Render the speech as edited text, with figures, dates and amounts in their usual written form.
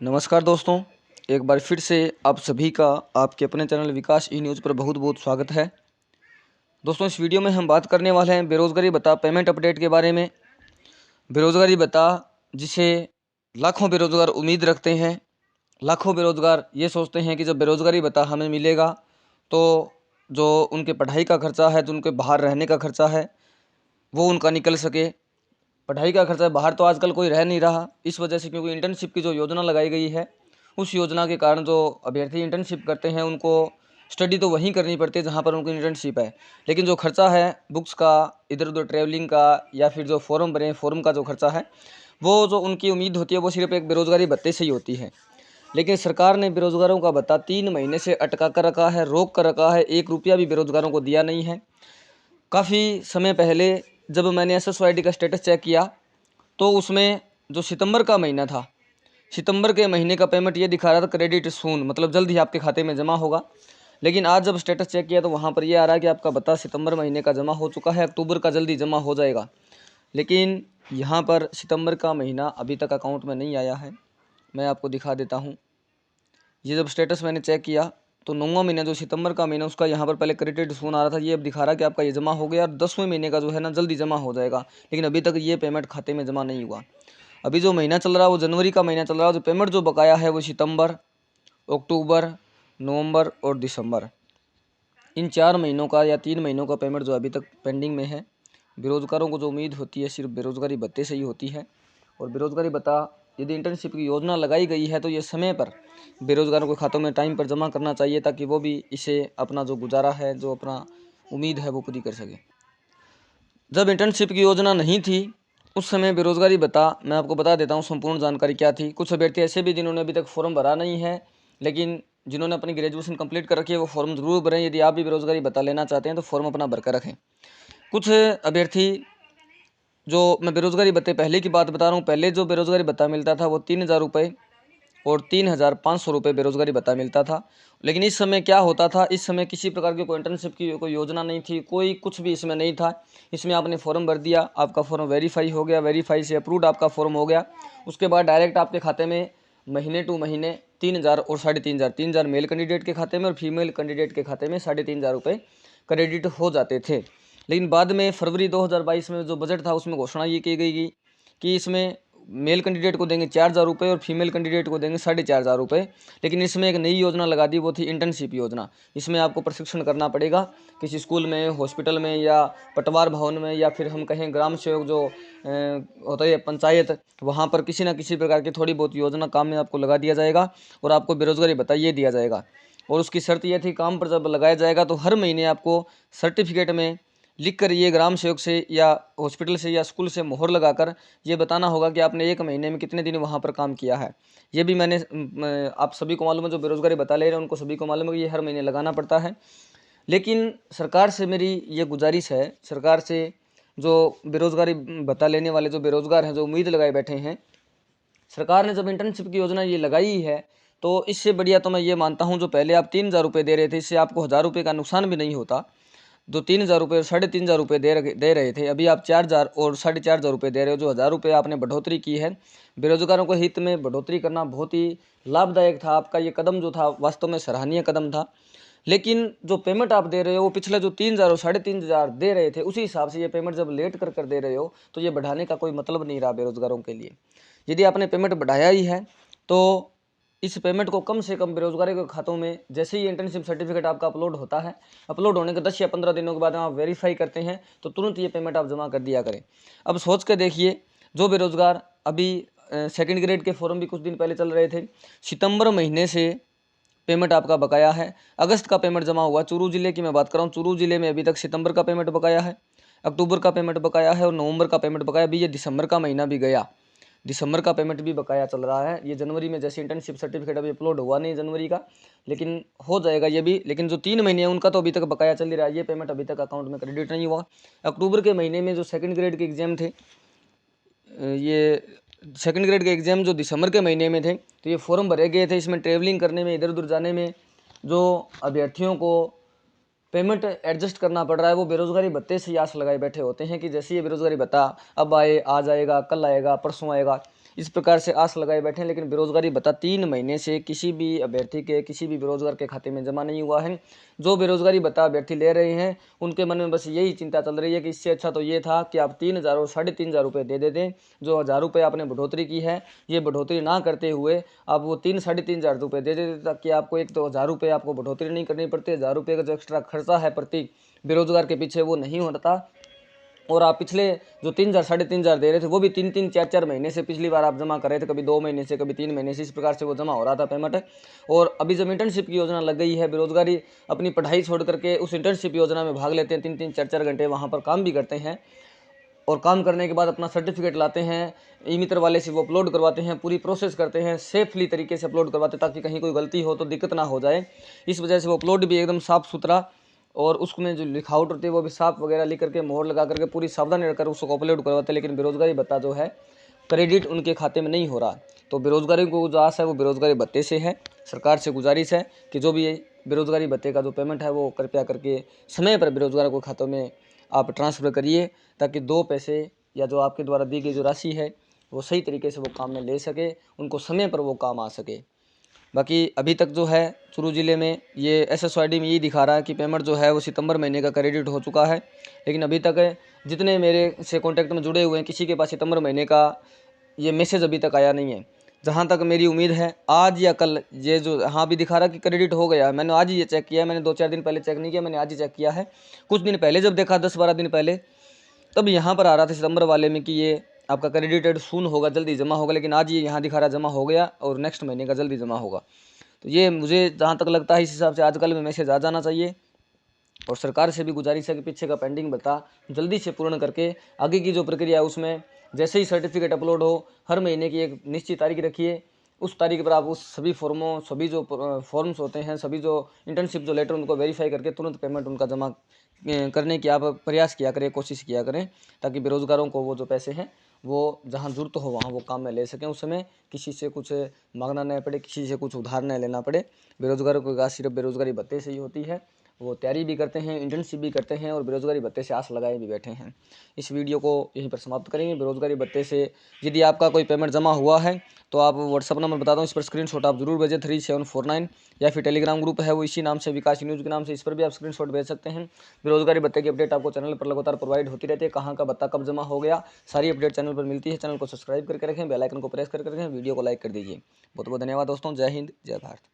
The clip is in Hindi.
नमस्कार दोस्तों, एक बार फिर से आप सभी का आपके अपने चैनल विकास ई न्यूज़ पर बहुत बहुत स्वागत है। दोस्तों, इस वीडियो में हम बात करने वाले हैं बेरोज़गारी भत्ता पेमेंट अपडेट के बारे में। बेरोज़गारी भत्ता जिसे लाखों बेरोज़गार उम्मीद रखते हैं, लाखों बेरोज़गार ये सोचते हैं कि जब बेरोज़गारी भत्ता हमें मिलेगा तो जो उनके पढ़ाई का खर्चा है, जो उनके बाहर रहने का खर्चा है, वो उनका निकल सके। पढ़ाई का खर्चा बाहर तो आजकल कोई रह नहीं रहा, इस वजह से क्योंकि इंटर्नशिप की जो योजना लगाई गई है, उस योजना के कारण जो अभ्यर्थी इंटर्नशिप करते हैं उनको स्टडी तो वहीं करनी पड़ती है जहाँ पर उनकी इंटर्नशिप है। लेकिन जो खर्चा है बुक्स का, इधर उधर ट्रैवलिंग का, या फिर जो फॉर्म भरे फॉर्म का जो खर्चा है, वो जो उनकी उम्मीद होती है वो सिर्फ एक बेरोज़गारी भत्ते से ही होती है। लेकिन सरकार ने बेरोज़गारों का भत्ता 3 महीने से अटका कर रखा है, रोक कर रखा है, 1 रुपया भी बेरोज़गारों को दिया नहीं है। काफ़ी समय पहले जब मैंने SSYD का स्टेटस चेक किया तो उसमें जो सितंबर का महीना था, सितंबर के महीने का पेमेंट ये दिखा रहा था क्रेडिट सून, मतलब जल्द ही आपके खाते में जमा होगा। लेकिन आज जब स्टेटस चेक किया तो वहाँ पर ये आ रहा है कि आपका भत्ता सितंबर महीने का जमा हो चुका है, अक्टूबर का जल्दी जमा हो जाएगा। लेकिन यहाँ पर सितंबर का महीना अभी तक अकाउंट में नहीं आया है। मैं आपको दिखा देता हूँ। ये जब स्टेटस मैंने चेक किया तो 9वां महीना जो सितंबर का महीना, उसका यहाँ पर पहले क्रेडिट सून आ रहा था, ये अब दिखा रहा है कि आपका ये जमा हो गया और 10वें महीने का जो है ना जल्दी जमा हो जाएगा। लेकिन अभी तक ये पेमेंट खाते में जमा नहीं हुआ। अभी जो महीना चल रहा है वो जनवरी का महीना चल रहा है। जो पेमेंट जो बकाया है वो सितंबर, अक्टूबर, नवंबर और दिसंबर, इन 4 महीनों का या 3 महीनों का पेमेंट जो अभी तक पेंडिंग में है। बेरोज़गारों को जो उम्मीद होती है सिर्फ बेरोज़गारी भत्ते से ही होती है। और बेरोज़गारी भत्ता यदि इंटर्नशिप की योजना लगाई गई है तो ये समय पर बेरोज़गारों के खातों में टाइम पर जमा करना चाहिए, ताकि वो भी इसे अपना जो गुजारा है, जो अपना उम्मीद है, वो पूरी कर सके। जब इंटर्नशिप की योजना नहीं थी उस समय बेरोज़गारी भत्ता, मैं आपको बता देता हूँ संपूर्ण जानकारी क्या थी। कुछ अभ्यर्थी ऐसे भी जिन्होंने अभी तक फॉर्म भरा नहीं है, लेकिन जिन्होंने अपनी ग्रेजुएशन कंप्लीट कर रखी है वो फॉर्म ज़रूर भरें। यदि आप भी बेरोज़गारी भत्ता लेना चाहते हैं तो फॉर्म अपना भर कर रखें। कुछ अभ्यर्थी, जो मैं बेरोज़गारी भत्ते पहले की बात बता रहा हूँ, पहले जो बेरोज़गारी भत्ता मिलता था वो 3,000 रुपये और 3,500 रुपये बेरोज़गारी भत्ता मिलता था। लेकिन इस समय क्या होता था, इस समय किसी प्रकार की कोई इंटर्नशिप की कोई योजना नहीं थी, कोई कुछ भी इसमें नहीं था। इसमें आपने फॉर्म भर दिया, आपका फॉर्म वेरीफाई हो गया, वेरीफाई से अप्रूव्ड आपका फॉर्म हो गया। उसके बाद डायरेक्ट आपके खाते में महीने टू महीने 3,000 और 3,500, 3,000 मेल कैंडिडेट के खाते में और फीमेल कैंडिडेट के खाते में 3,500 रुपये क्रेडिट हो जाते थे। लेकिन बाद में फरवरी 2022 में जो बजट था उसमें घोषणा ये की गई कि इसमें मेल कैंडिडेट को देंगे 4,000 रुपये और फीमेल कैंडिडेट को देंगे 4,500 रुपये। लेकिन इसमें एक नई योजना लगा दी, वो थी इंटर्नशिप योजना। इसमें आपको प्रशिक्षण करना पड़ेगा किसी स्कूल में, हॉस्पिटल में, या पटवार भवन में, या फिर हम कहें ग्राम सेवक जो होता है पंचायत, वहाँ पर किसी न किसी प्रकार की थोड़ी बहुत योजना काम में आपको लगा दिया जाएगा और आपको बेरोज़गारी भत्ता ये दिया जाएगा। और उसकी शर्त ये थी, काम पर जब लगाया जाएगा तो हर महीने आपको सर्टिफिकेट में लिख कर ये ग्राम सेवक से या हॉस्पिटल से या स्कूल से मोहर लगाकर ये बताना होगा कि आपने 1 महीने में कितने दिन वहाँ पर काम किया है। ये भी मैंने आप सभी को मालूम है, जो बेरोज़गारी भत्ता ले रहे हैं उनको सभी को मालूम है कि ये हर महीने लगाना पड़ता है। लेकिन सरकार से मेरी ये गुजारिश है, सरकार से, जो बेरोज़गारी भत्ता लेने वाले जो बेरोज़गार हैं, जो उम्मीद लगाए बैठे हैं, सरकार ने जब इंटर्नशिप की योजना ये लगाई है तो इससे बढ़िया तो मैं ये मानता हूँ, जो पहले आप 3,000 रुपये दे रहे थे, इससे आपको 1,000 रुपये का नुकसान भी नहीं होता। जो 3,000 रुपये और 3,500 रुपये दे रहे थे, अभी आप 4,000 और 4,500 रुपये दे रहे हो। जो 1,000 रुपये आपने बढ़ोतरी की है, बेरोजगारों के हित में बढ़ोतरी करना बहुत ही लाभदायक था। आपका ये कदम जो था वास्तव में सराहनीय कदम था। लेकिन जो पेमेंट आप दे रहे हो वो पिछले जो 3,000 और 3,500 दे रहे थे, उसी हिसाब से ये पेमेंट जब लेट कर दे रहे हो तो ये बढ़ाने का कोई मतलब नहीं रहा बेरोजगारों के लिए। यदि आपने पेमेंट बढ़ाया ही है तो इस पेमेंट को कम से कम बेरोजगारी के खातों में, जैसे ही इंटर्नशिप सर्टिफिकेट आपका अपलोड होता है, अपलोड होने के 10 या 15 दिनों के बाद आप वेरीफाई करते हैं तो तुरंत ये पेमेंट आप जमा कर दिया करें। अब सोच के देखिए, जो बेरोजगार अभी सेकंड ग्रेड के फॉर्म भी कुछ दिन पहले चल रहे थे, सितंबर महीने से पेमेंट आपका बकाया है। अगस्त का पेमेंट जमा हुआ। चूरू जिले की मैं बात कर रहा हूँ, चूरू जिले में अभी तक सितंबर का पेमेंट बकाया है, अक्टूबर का पेमेंट बकाया है और नवंबर का पेमेंट बकाया। अभी ये दिसंबर का महीना भी गया, दिसंबर का पेमेंट भी बकाया चल रहा है। ये जनवरी में, जैसे इंटर्नशिप सर्टिफिकेट अभी अपलोड हुआ नहीं जनवरी का, लेकिन हो जाएगा ये भी। लेकिन जो 3 महीने हैं उनका तो अभी तक बकाया चल ही रहा है, ये पेमेंट अभी तक अकाउंट में क्रेडिट नहीं हुआ। अक्टूबर के महीने में जो सेकंड ग्रेड के एग्जाम थे, ये सेकंड ग्रेड के एग्ज़ाम जो दिसंबर के महीने में थे, तो ये फॉर्म भरे गए थे। इसमें ट्रेवलिंग करने में, इधर उधर जाने में जो अभ्यर्थियों को पेमेंट एडजस्ट करना पड़ रहा है, वो बेरोज़गारी भत्ते से ही आस लगाए बैठे होते हैं कि जैसे ये बेरोज़गारी भत्ता अब आए, आ जाएगा, कल आएगा, परसों आएगा। इस प्रकार से आस लगाए बैठे हैं, लेकिन बेरोजगारी भत्ता 3 महीने से किसी भी अभ्यर्थी के, किसी भी बेरोजगार के खाते में जमा नहीं हुआ है। जो बेरोजगारी भत्ता अभ्यर्थी ले रहे हैं उनके मन में बस यही चिंता चल रही है कि इससे अच्छा तो ये था कि आप 3,000 और 3,500 रुपये दे देते। जो 1,000 रुपये आपने बढ़ोतरी की है, ये बढ़ोतरी ना करते हुए आप वो 3-3,500 रुपये दे देते, ताकि आपको एक तो 1,000 रुपये आपको बढ़ोतरी नहीं करनी पड़ती। 1,000 रुपये का जो एक्स्ट्रा खर्चा है प्रति बेरोजगार के पीछे वो नहीं होता। और आप पिछले जो 3,000 3,500 दे रहे थे वो भी 3-3 4-4 महीने से पिछली बार आप जमा कर रहे थे, कभी 2 महीने से, कभी 3 महीने से, इस प्रकार से वो जमा हो रहा था पेमेंट। और अभी जब इंटर्नशिप की योजना लग गई है, बेरोजगारी अपनी पढ़ाई छोड़ करके उस इंटर्नशिप योजना में भाग लेते हैं, 3-3 4-4 घंटे वहाँ पर काम भी करते हैं, और काम करने के बाद अपना सर्टिफिकेट लाते हैं, ई मित्र वाले से वो अपलोड करवाते हैं, पूरी प्रोसेस करते हैं, सेफली तरीके से अपलोड करवाते हैं ताकि कहीं कोई गलती हो तो दिक्कत ना हो जाए। इस वजह से वो अपलोड भी एकदम साफ़ सुथरा, और उसमें जो लिखावट होती है वो भी साफ वगैरह लिख करके मोहर लगा करके पूरी सावधानी रखकर उसको अपलोड करवाते हैं। लेकिन बेरोजगारी भत्ता जो है क्रेडिट उनके खाते में नहीं हो रहा। तो बेरोजगारी को जो आस है वो बेरोजगारी भत्ते से है। सरकार से गुजारिश है कि जो भी बेरोजगारी भत्ते का जो पेमेंट है वो कृपया करके समय पर बेरोजगारों को खातों में आप ट्रांसफ़र करिए, ताकि 2 पैसे या जो आपके द्वारा दी गई जो राशि है वो सही तरीके से वो काम में ले सके, उनको समय पर वो काम आ सके। बाकी अभी तक जो है चुरू ज़िले में ये एसएसवाईडी में यही दिखा रहा है कि पेमेंट जो है वो सितंबर महीने का क्रेडिट हो चुका है, लेकिन अभी तक जितने मेरे से कॉन्टैक्ट में जुड़े हुए हैं किसी के पास सितंबर महीने का ये मैसेज अभी तक आया नहीं है। जहाँ तक मेरी उम्मीद है आज या कल ये जो हाँ भी दिखा रहा कि क्रेडिट हो गया है, मैंने आज ही ये चेक किया है, मैंने 2-4 दिन पहले चेक नहीं किया, मैंने आज ही चेक किया है। कुछ दिन पहले जब देखा 10-12 दिन पहले, तब यहाँ पर आ रहा था सितंबर वाले में कि ये आपका क्रेडिटेड सून होगा, जल्दी जमा होगा, लेकिन आज ये यहाँ दिखा रहा जमा हो गया और नेक्स्ट महीने का जल्दी जमा होगा। तो ये मुझे जहाँ तक लगता है इस हिसाब से आजकल में मैसेज आ जाना चाहिए। और सरकार से भी गुजारिश है कि पीछे का पेंडिंग भत्ता जल्दी से पूर्ण करके आगे की जो प्रक्रिया है उसमें जैसे ही सर्टिफिकेट अपलोड हो, हर महीने की एक निश्चित तारीख रखिए, उस तारीख पर आप उस सभी फॉर्मों, सभी जो फॉर्म्स होते हैं, सभी जो इंटर्नशिप जो लेटर उनको वेरीफाई करके तुरंत पेमेंट उनका जमा करने की आप प्रयास किया करें, कोशिश किया करें, ताकि बेरोज़गारों को वो जो पैसे हैं वो जहाँ ज़रूरत हो वहाँ वो काम में ले सकें। उस समय किसी से कुछ मांगना नहीं पड़े, किसी से कुछ उधार नहीं लेना पड़े। बेरोज़गारों को विकास सिर्फ बेरोज़गारी भत्ते से ही होती है। वो तैयारी भी करते हैं, इंटर्नशिप भी करते हैं और बेरोज़गारी भत्ते से आस लगाए भी बैठे हैं। इस वीडियो को यहीं पर समाप्त करेंगे। बेरोज़गारी भत्ते से यदि आपका कोई पेमेंट जमा हुआ है तो आप व्हाट्सअप नंबर बताता हूँ, इस पर स्क्रीनशॉट आप जरूर भेजें 3749, या फिर टेलीग्राम ग्रुप है वो इसी नाम से विकास न्यूज़ के नाम से, इस पर भी आप स्क्रीनशॉट भेज सकते हैं। बेरोज़गारी भत्ते की अपडेट आपको चैनल पर लगातार प्रोवाइड होती रहती है, कहाँ का भत्ता कब जमा हो गया, सारी अपडेट चैनल पर मिलती है। चैनल को सब्सक्राइब करके रखें, बेल आइकन को प्रेस करके रखें, वीडियो को लाइक कर दीजिए। बहुत बहुत धन्यवाद दोस्तों। जय हिंद, जय भारत।